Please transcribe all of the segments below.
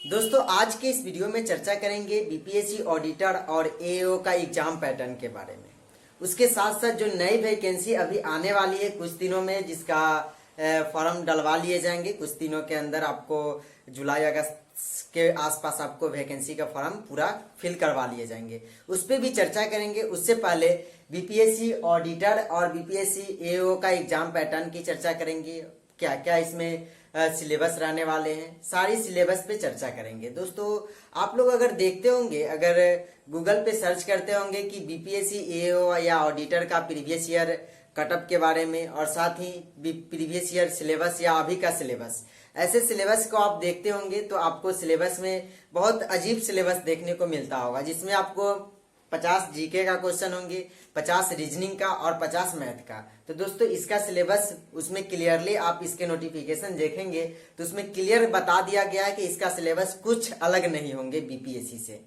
दोस्तों आज के इस वीडियो में चर्चा करेंगे बीपीएससी ऑडिटर और एओ का एग्जाम पैटर्न के बारे में। उसके साथ साथ जो नई वैकेंसी अभी आने वाली है कुछ दिनों में, जिसका फॉर्म डलवा लिए जाएंगे कुछ दिनों के अंदर। आपको जुलाई अगस्त के आसपास आपको वैकेंसी का फॉर्म पूरा फिल करवा लिए जाएंगे, उस पर भी चर्चा करेंगे। उससे पहले बीपीएससी ऑडिटर और बीपीएससी एओ का एग्जाम पैटर्न की चर्चा करेंगे। क्या क्या इसमें सिलेबस रहने वाले हैं, सारी सिलेबस पे चर्चा करेंगे। दोस्तों आप लोग अगर देखते होंगे, अगर गूगल पे सर्च करते होंगे कि बीपीएससी एओ या ऑडिटर का प्रीवियस ईयर कटअप के बारे में, और साथ ही प्रीवियस ईयर सिलेबस या अभी का सिलेबस, ऐसे सिलेबस को आप देखते होंगे तो आपको सिलेबस में बहुत अजीब सिलेबस देखने को मिलता होगा, जिसमें आपको 50 जीके का क्वेश्चन होंगे, 50 रीजनिंग का और 50 मैथ का। तो दोस्तों इसका सिलेबस उसमें क्लियरली आप इसके नोटिफिकेशन देखेंगे तो उसमें क्लियर बता दिया गया है कि इसका सिलेबस कुछ अलग नहीं होंगे बीपीएससी से,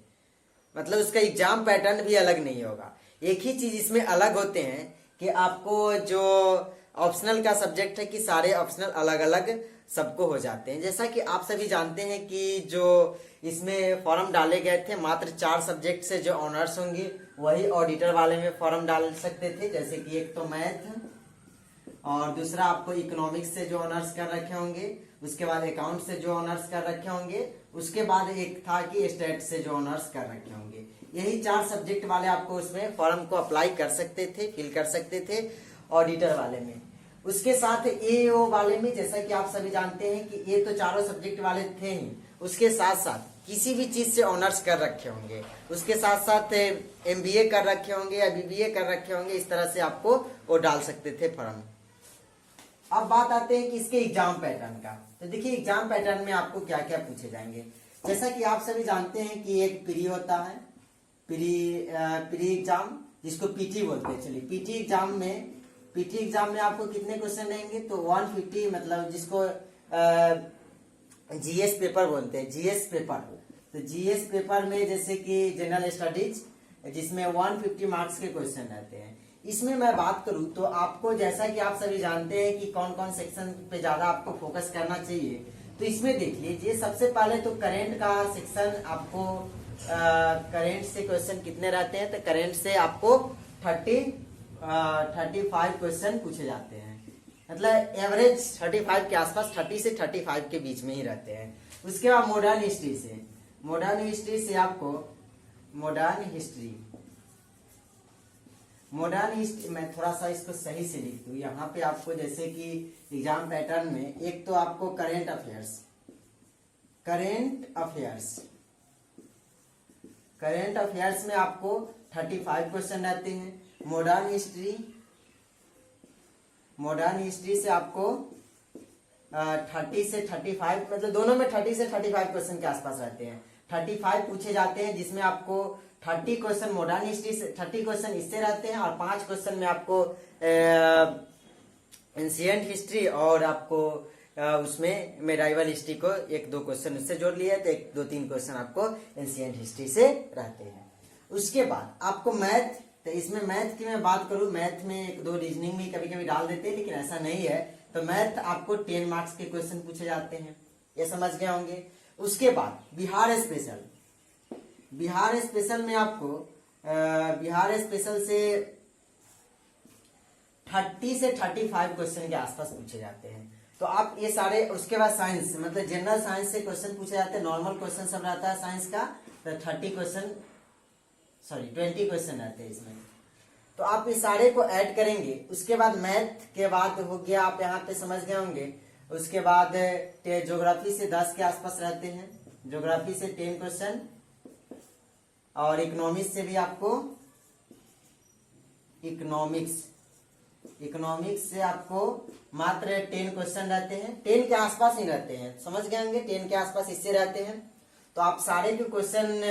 मतलब उसका एग्जाम पैटर्न भी अलग नहीं होगा। एक ही चीज इसमें अलग होते हैं कि आपको जो ऑप्शनल का सब्जेक्ट है कि सारे ऑप्शनल अलग अलग सबको हो जाते हैं। जैसा कि आप सभी जानते हैं कि जो इसमें फॉर्म डाले गए थे, मात्र 4 सब्जेक्ट से जो ऑनर्स होंगे वही ऑडिटर वाले में फॉर्म डाल सकते थे। जैसे कि एक तो मैथ, और दूसरा आपको इकोनॉमिक्स से जो ऑनर्स कर रखे होंगे, उसके बाद अकाउंट से जो ऑनर्स कर रखे होंगे, उसके बाद एक था कि स्टेट से जो ऑनर्स कर रखे होंगे। यही 4 सब्जेक्ट वाले आपको उसमें फॉर्म को अप्लाई कर सकते थे, फिल कर सकते थे ऑडिटर वाले में। उसके साथ एओ वाले में जैसा कि आप सभी जानते हैं कि ये तो चारों सब्जेक्ट वाले थे ही, उसके साथ साथ किसी भी चीज से ऑनर्स कर रखे होंगे, उसके साथ साथ एमबीए कर रखे होंगे या बीबीए कर रखे होंगे, इस तरह से आपको वो डाल सकते थे फॉर्म। अब बात आते हैं कि इसके एग्जाम पैटर्न का। तो देखिए एग्जाम पैटर्न में आपको क्या क्या पूछे जाएंगे। जैसा कि आप सभी जानते हैं कि एक प्री होता है, प्री एग्जाम जिसको पीटी बोलते हैं। चलिए पीटी एग्जाम में आपको कितने क्वेश्चन रहेंगे, तो 150, मतलब जिसको जीएस पेपर बोलते हैं, जीएस पेपर। तो जीएस पेपर में जैसे कि जनरल स्टडीज, जिसमें 150 मार्क्स के क्वेश्चन रहते हैं। इसमें मैं बात करूं तो आपको, जैसा कि आप सभी जानते हैं कि कौन कौन सेक्शन पे ज्यादा आपको फोकस करना चाहिए, तो इसमें देख लीजिए। सबसे पहले तो करेंट का सेक्शन आपको, करेंट से क्वेश्चन कितने रहते हैं, तो करेंट से आपको 35 क्वेश्चन पूछे जाते हैं, मतलब एवरेज 35 के आसपास, 30 से 35 के बीच में ही रहते हैं। उसके बाद मॉडर्न हिस्ट्री से आपको मॉडर्न हिस्ट्री मैं थोड़ा सा इसको सही से लिख दूं यहाँ पे आपको। जैसे कि एग्जाम पैटर्न में एक तो आपको करेंट अफेयर्स में आपको 35 क्वेश्चन रहते हैं। मॉडर्न हिस्ट्री से आपको 30 से 35, मतलब दोनों में 30 से 35 क्वेश्चन के आसपास रहते हैं। 35 पूछे जाते हैं, जिसमें आपको 30 क्वेश्चन मॉडर्न हिस्ट्री से, 30 क्वेश्चन इससे रहते हैं, और 5 क्वेश्चन में आपको एंशिएंट हिस्ट्री, और आपको उसमें मेडाइवल हिस्ट्री को 1-2 क्वेश्चन उससे जोड़ लिया, तो 1-2-3 क्वेश्चन आपको एंशिएंट हिस्ट्री से रहते हैं। उसके बाद आपको मैथ, तो इसमें मैथ की मैं बात करूं, मैथ में 1-2 रीजनिंग भी कभी कभी डाल देते हैं, लेकिन ऐसा नहीं है। तो मैथ आपको 10 मार्क्स के क्वेश्चन पूछे जाते हैं, ये समझ गए होंगे। उसके बाद बिहार स्पेशल में आपको बिहार स्पेशल से 30 से 35 क्वेश्चन के आसपास पूछे जाते हैं। तो आप ये सारे, उसके बाद साइंस, मतलब जनरल साइंस से क्वेश्चन पूछे जाते हैं, नॉर्मल क्वेश्चन सब रहता है साइंस का, तो 20 क्वेश्चन रहते हैं इसमें। तो आप इस सारे को ऐड करेंगे। उसके बाद मैथ के बाद हो गया, आप यहाँ पे समझ गए होंगे। उसके बाद ज्योग्राफी से 10 के आसपास रहते हैं, ज्योग्राफी से 10 क्वेश्चन, और इकोनॉमिक्स से भी आपको, इकोनॉमिक्स से आपको मात्र 10 क्वेश्चन रहते हैं, 10 के आसपास ही रहते हैं, समझ गए होंगे, 10 के आसपास इससे रहते हैं। तो आप सारे के क्वेश्चन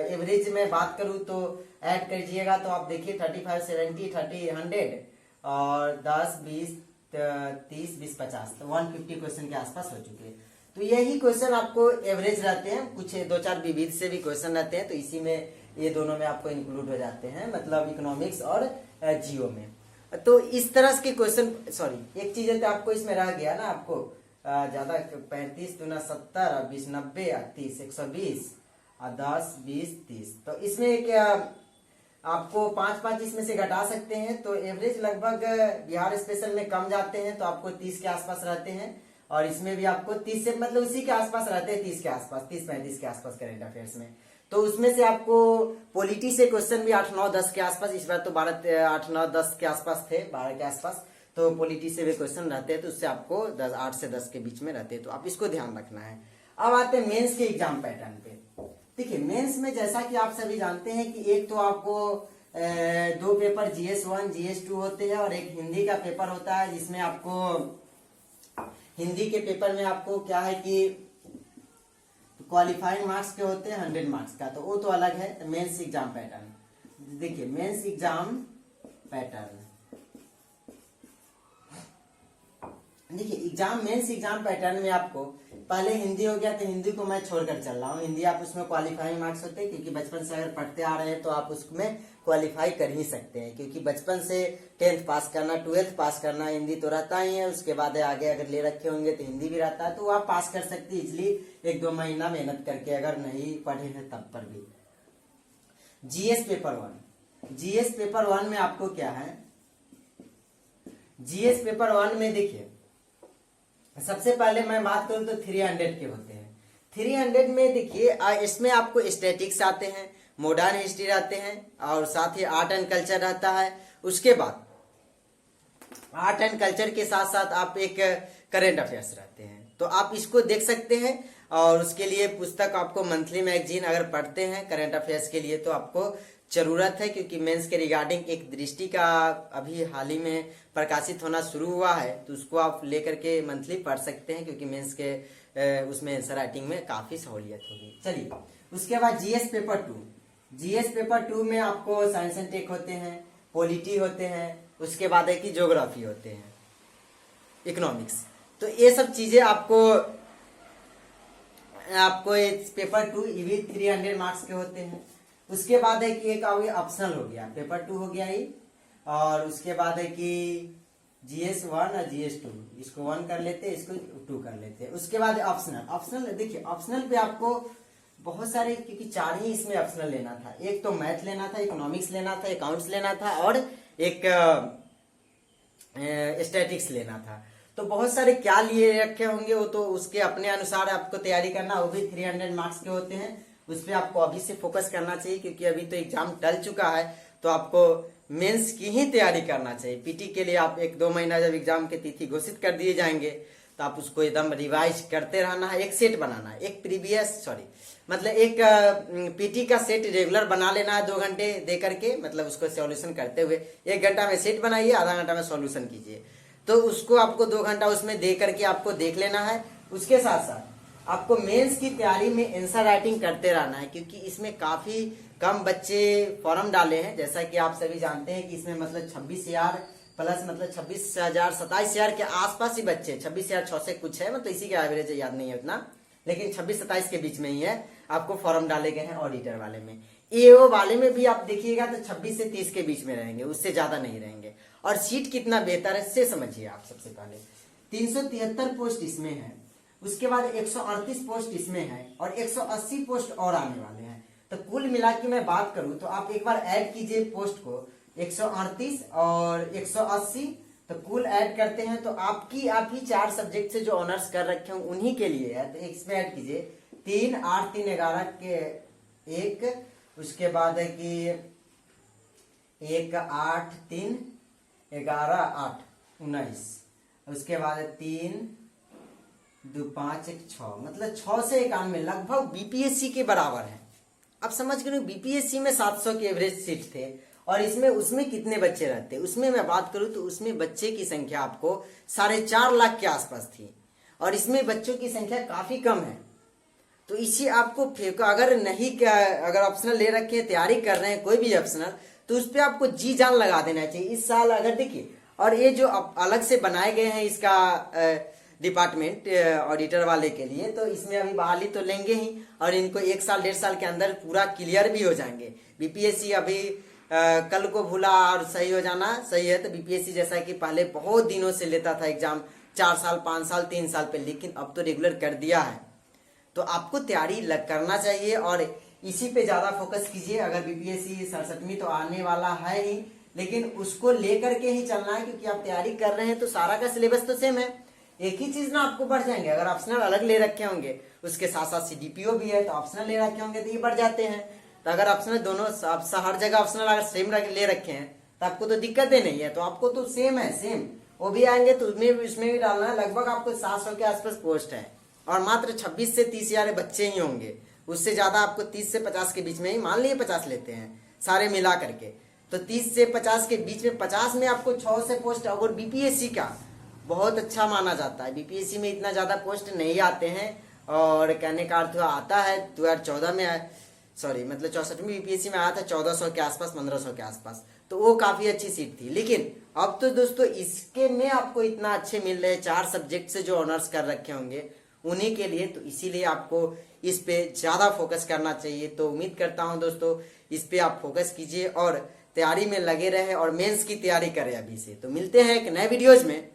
एवरेज में बात करूं तो ऐड कर दीजिएगा, तो आप देखिए 35, 70, 30, 100, और 10, 20, 30, 20, 50, तो 150 क्वेश्चन के आसपास हो चुके हैं। तो यही क्वेश्चन आपको एवरेज रहते हैं, कुछ 2-4 विविध से भी क्वेश्चन रहते हैं, तो इसी में ये दोनों में आपको इंक्लूड हो जाते हैं, मतलब इकोनॉमिक्स और जियो में। तो इस तरह के क्वेश्चन, एक चीज है तो आपको इसमें रह गया ना, आपको ज्यादा 35 दूना 70 और 20 90 और 30 120 और 10 20 30। तो इसमें क्या आपको 5-5 इसमें से घटा सकते हैं, तो एवरेज लगभग बिहार स्पेशल में कम जाते हैं तो आपको 30 के आसपास रहते हैं, और इसमें भी आपको 30 से मतलब उसी के आसपास रहते हैं, 30 के आसपास 30-35 के आसपास करेंट अफेयर्स में। तो उसमें से आपको पॉलिटी से क्वेश्चन भी 8 9 10 के आसपास, इस बार तो 12 8 9 10 के आसपास थे, 12 के आसपास, तो पॉलिटी से भी क्वेश्चन रहते हैं, तो उससे आपको 8 से 10 के बीच में रहते हैं, तो आप इसको ध्यान रखना है। अब आते हैं मेंस के एग्जाम पैटर्न पे। देखिए मेंस में जैसा कि आप सभी जानते हैं कि एक तो आपको 2 पेपर GS1 GS2 होते हैं, और एक हिंदी का पेपर होता है, जिसमें आपको हिंदी के पेपर में आपको क्या है कि क्वालिफाइंग मार्क्स के होते हैं 100 मार्क्स का, तो वो तो अलग है। मेंस एग्जाम पैटर्न देखिए, मेंस एग्जाम पैटर्न देखिए, मेंस एग्जाम पैटर्न में आपको पहले हिंदी हो गया, तो हिंदी को मैं छोड़कर चल रहा हूँ। हिंदी आप उसमें क्वालिफाइंग मार्क्स होते हैं, क्योंकि बचपन से अगर पढ़ते आ रहे हैं तो आप उसमें क्वालिफाई कर ही सकते हैं, क्योंकि बचपन से 10th पास करना 12th पास करना हिंदी तो रहता ही है, उसके बाद आगे अगर ले रखे होंगे तो हिंदी भी रहता है, तो आप पास कर सकते हैं इजिली 1-2 महीना मेहनत करके, अगर नहीं पढ़े हैं तब पर भी। जीएस पेपर 1 में आपको क्या है, जीएस पेपर 1 में देखिए सबसे पहले मैं बात करूं तो 300 के होते हैं। 300 में देखिए इसमें आपको स्टैटिक्स आते हैं, मॉडर्न हिस्ट्री रहते हैं, और साथ ही आर्ट एंड कल्चर रहता है। उसके बाद आर्ट एंड कल्चर के साथ साथ आप एक करेंट अफेयर्स रहते हैं, तो आप इसको देख सकते हैं। और उसके लिए पुस्तक आपको मंथली मैगजीन अगर पढ़ते हैं करेंट अफेयर्स के लिए तो आपको जरूरत है, क्योंकि मेंस के रिगार्डिंग एक दृष्टि का अभी हाल ही में प्रकाशित होना शुरू हुआ है, तो उसको आप लेकर के मंथली पढ़ सकते हैं, क्योंकि मेंस के उसमें आंसर राइटिंग में काफी सहूलियत होगी। चलिए उसके बाद जीएस पेपर 2 में आपको साइंस एंड टेक होते हैं, पॉलिटी होते हैं, उसके बाद है कि ज्योग्राफी होते हैं, इकोनॉमिक्स। तो ये सब चीजें आपको पेपर 2 ये भी 300 मार्क्स के होते हैं। उसके बाद है कि एक ऑप्शनल हो गया, पेपर 2 हो गया ही, और उसके बाद है कि GS1 और GS2, इसको 1 कर लेते हैं, इसको 2 कर लेते हैं। उसके बाद ऑप्शनल देखिए, ऑप्शनल पे आपको बहुत सारे, क्योंकि 4 ही इसमें ऑप्शनल लेना था, एक तो मैथ लेना था, इकोनॉमिक्स लेना था, अकाउंट्स लेना था, और एक स्टैटिक्स लेना था। तो बहुत सारे क्या लिए रखे होंगे वो तो उसके अपने अनुसार आपको तैयारी करना, वो भी 300 मार्क्स के होते हैं। उस पर आपको अभी से फोकस करना चाहिए, क्योंकि अभी तो एग्जाम टल चुका है, तो आपको मेंस की ही तैयारी करना चाहिए। पीटी के लिए आप 1-2 महीना जब एग्जाम की तिथि घोषित कर दिए जाएंगे तो आप उसको एकदम रिवाइज करते रहना है। एक सेट बनाना है, एक पीटी का सेट रेगुलर बना लेना है 2 घंटे दे करके, मतलब उसको सॉल्यूशन करते हुए 1 घंटा में सेट बनाइए, आधा घंटा में सॉल्यूशन कीजिए। तो उसको आपको 2 घंटा उसमें दे करके आपको देख लेना है। उसके साथ साथ आपको मेंस की तैयारी में आंसर राइटिंग करते रहना है, क्योंकि इसमें काफी कम बच्चे फॉर्म डाले हैं। जैसा कि आप सभी जानते हैं कि इसमें मतलब 26,000 प्लस, मतलब 26,000 27,000 के आसपास ही बच्चे, 26,006 से कुछ है, मतलब इसी का एवरेज याद नहीं है उतना, लेकिन 26-27 के बीच में ही है आपको फॉर्म डाले गए हैं। ऑडिटर वाले में, एओ वाले में भी आप देखिएगा तो 26 से 30 के बीच में रहेंगे, उससे ज्यादा नहीं रहेंगे। और सीट कितना बेहतर है इससे समझिए आप। सबसे पहले 373 पोस्ट इसमें है, उसके बाद 138 पोस्ट इसमें है, और 180 पोस्ट और आने वाले हैं। तो कुल मिला के मैं बात करूं तो आप एक बार ऐड कीजिए पोस्ट को, 138 और 180, तो कुल ऐड करते हैं तो आप ही 4 सब्जेक्ट से जो ऑनर्स कर रखे हों उन्हीं के लिए है। तो इसमें ऐड कीजिए 3 8 3 11 के 1, उसके बाद है कि 1 8 3 11 8 19, उसके बाद 3 2 5 1 6, मतलब 6 से 91 लगभग बीपीएससी के बराबर है। अब समझ गए, बीपीएससी में 700 के एवरेज सीट थे, और इसमें उसमें कितने बच्चे रहते, उसमें मैं बात करूं तो उसमें बच्चे की संख्या आपको 4.5 लाख के आसपास थी, और इसमें बच्चों की संख्या काफी कम है। तो इसी आपको अगर ऑप्शनल ले रखे हैं, तैयारी कर रहे हैं कोई भी ऑप्शनल, तो उस पर आपको जी जान लगा देना चाहिए इस साल। अगर देखिए, और ये जो अलग से बनाए गए हैं इसका डिपार्टमेंट ऑडिटर वाले के लिए, तो इसमें अभी बहाली तो लेंगे ही, और इनको 1 साल 1.5 साल के अंदर पूरा क्लियर भी हो जाएंगे। बीपीएससी अभी कल को भूला और सही हो जाना सही है, तो बीपीएससी जैसा कि पहले बहुत दिनों से लेता था एग्जाम, 4 साल 5 साल 3 साल पे, लेकिन अब तो रेगुलर कर दिया है। तो आपको तैयारी करना चाहिए और इसी पे ज्यादा फोकस कीजिए। अगर बीपीएससी 67वीं तो आने वाला है ही, लेकिन उसको लेकर के ही चलना है, क्योंकि आप तैयारी कर रहे हैं तो सारा का सिलेबस तो सेम है। एक ही चीज ना आपको बढ़ जाएंगे। अगर ऑप्शनल अलग ले रखे होंगे, उसके साथ साथ सीडीपीओ भी है, तो ऑप्शनल ले रखे होंगे तो ये बढ़ जाते हैं। तो अगर ऑप्शनल दोनों हर जगह ऑप्शनल अगर सेम ले रखे हैं तो आपको तो दिक्कतें नहीं है। तो आपको तो सेम है, सेम वो भी आएंगे तो उसमें भी डालना है। लगभग आपको 700 के आसपास पोस्ट है और मात्र 26 से 30 हजार बच्चे ही होंगे। उससे ज्यादा आपको 30 से 50 के बीच में ही, मान लीजिए 50 लेते हैं सारे मिला करके, तो 30 से 50 के बीच में 50 में आपको 6 से पोस्ट। और बीपीएससी का बहुत अच्छा माना जाता है। बीपीएससी में इतना ज्यादा पोस्ट नहीं आते हैं, और कहने का अर्थ आता है 2014 में सॉरी मतलब 64वीं बीपीएससी में आया था 1400 के आसपास, 1500 के आसपास, तो वो काफी अच्छी सीट थी। लेकिन अब तो दोस्तों इसके में आपको इतना अच्छे मिल रहे हैं, 4 सब्जेक्ट से जो ऑनर्स कर रखे होंगे उन्हीं के लिए, तो इसीलिए आपको इस पे ज्यादा फोकस करना चाहिए। तो उम्मीद करता हूं दोस्तों इस पे आप फोकस कीजिए और तैयारी में लगे रहे और मेंस की तैयारी करें अभी से। तो मिलते हैं एक नए वीडियोज में।